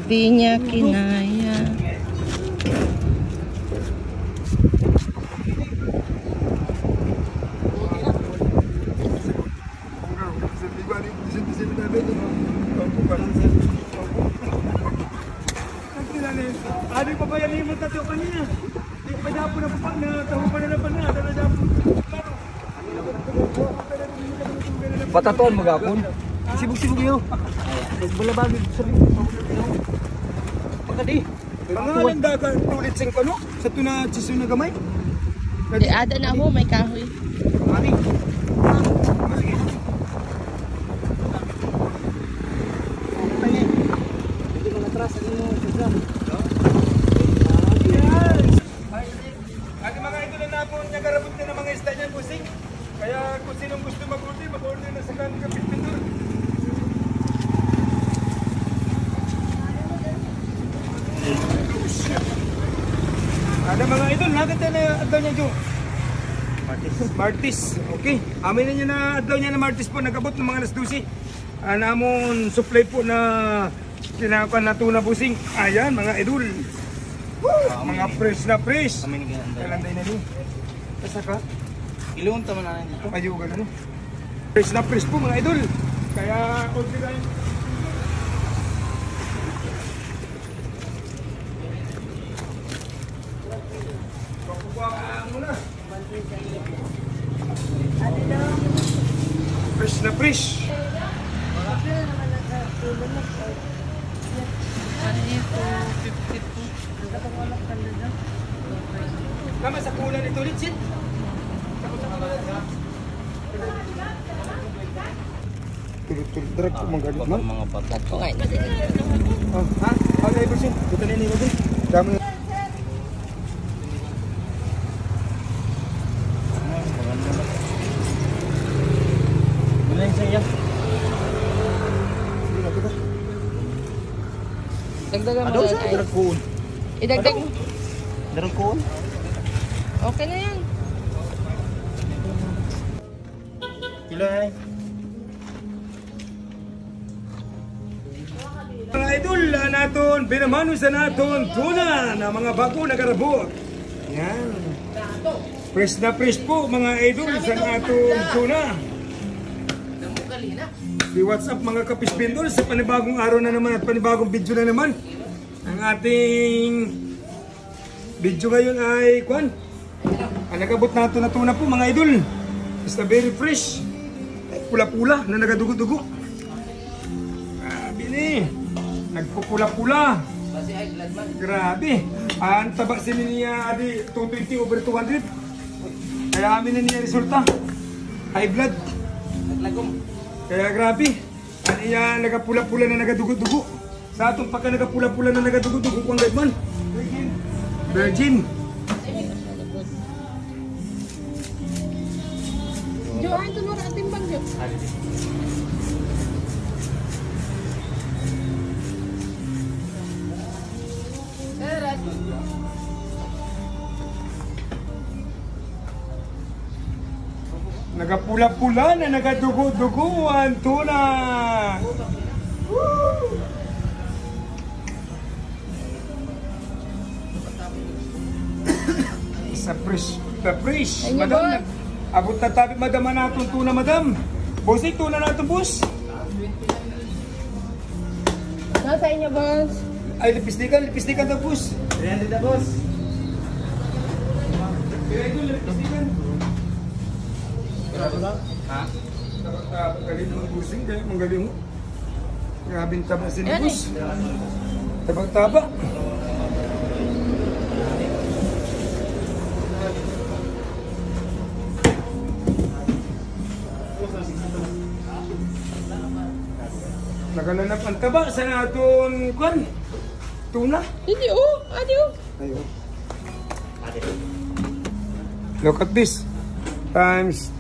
Di niya kinaya. Adi pa ba yan yung tatyo kanina? Di pa dapo na pa na taho pa na pa na. Pataton magapon. Sibuk-sibuk yo. Balabagid sa pagkadi. Pangalan da ka tulit sing kano sa tuna chisu na gamay. Di ada na mo may kahoy. Ani. Kaya kung sinong gusto mag-order na sa kanong kapit-pintor. Ada mga idol, nakita na adlaw niya Jo. Martis. Okay. Amin na niya na adlaw niya na Martis po. Nagabot ng mga alas 12. Namon supply po na kinakuan na tuna busing. Ayan mga idol. Mga fresh na fresh. Kalanday na rin. Kasa ka? Iluon taman na dito. Ayaw ka na. Fresh na fresh po mga idol. Kaya order tayo. Pakukuha muna. Fresh na fresh. Kama sa kulan ito ulit, Sid? Tulog-tulog direct po magalit mo. Mga batat. Okay. Ha? Ano ay version? Buta na ini ko. Dami. Bilang saya. Dagdagan mo Ano lang sa ay. dragon? Idagdag mo. Dragon? Okay na yan. Kilay. Mga idol naton, binamano sa naton tuna na mga bago na karabot. Yan. Fresh na fresh po mga idol sa naton tuna. Di WhatsApp mga kapispindol sa panibagong araw na naman at panibagong video na naman. Ang ating video ngayon ay kwan. Ang nagabot nato na tuna po mga idol. Basta very fresh. Pula-pula na nagadugo-dugo. Grabe ni. Nagpupula-pula. Grabe. Ang taba sila niya adi 220 over 200. Kaya amin na niya resulta. High blood. Kaya grabe. Ano niya nagapula-pula na nagadugo-dugo. Sa atong pagka nagapula-pula na nagadugo-dugo kung gayman. Virgin. Jo, ay ito nora timbang Jo. Nagapula-pula na nagadugo-dugo ang tuna. Sa fresh. Sa fresh. Ay, Madam, abot na tabi madam na itong tuna madam. Bossy, tuna na itong boss. Nasa inyo, boss? Ay, lipistikan daw boss. 300 na boss. Kaya ito, lipistikan. Ha? Galing mo busing, kaya mong galing mo. Grabing taba sila boss. Tabang-taba. Nagalanap ang taba sa naton kwan. Tuna. Hindi oh, adi oh. Ayun. Look at this. Times